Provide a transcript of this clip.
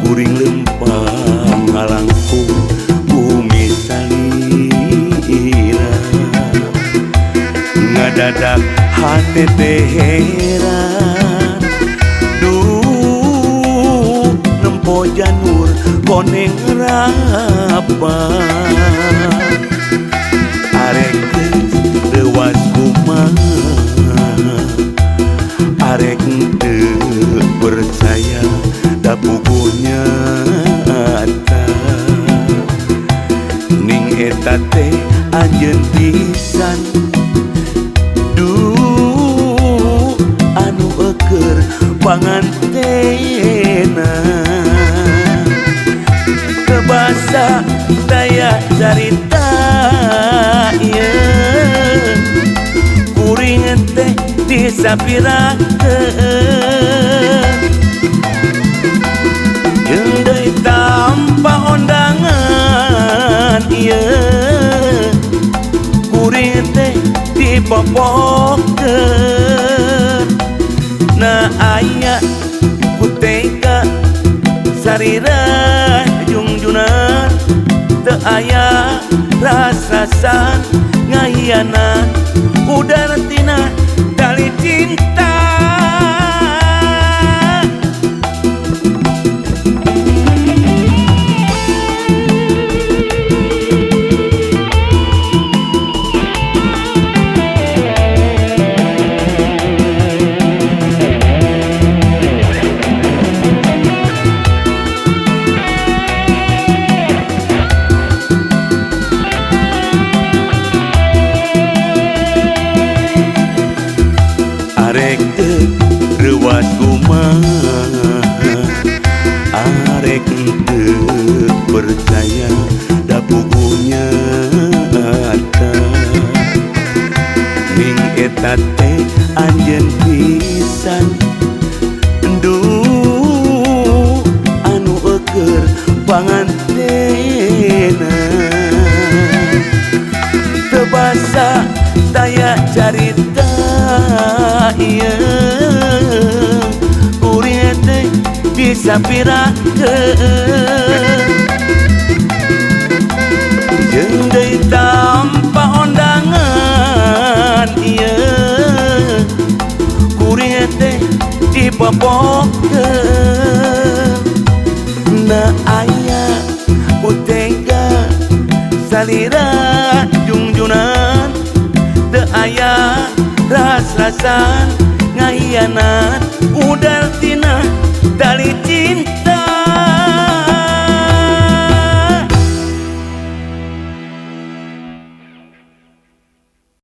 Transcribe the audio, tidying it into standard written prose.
kuring lempang halangku bumi salira ngadadak hati teh heran duh nempo janur koneng rapat arek leuwas kumaha arek teu percaya da puguhnya ata ning eta teh anjeun pisan duh anu eukeur pangantena kebasa daya carita ieu kuring teh disapirakeun jeung deui tanpa undangan ieu kuring teh dipopokeun na aya kuteka sarira junjunan teu aya rasasan ngahianat udar tina tali cinta arek leuwas kumaha arek teu percaya da puguhnya ata ning eta teh anjeun pisan duh anu eukeur pangantena teu basa daya carita ieu kuring teh disapirakeun jeung deui tanpa undangan ieu kuring teh dipopokeun na aya kutega salira junjunan teu aya ras-rasan ngahianat udar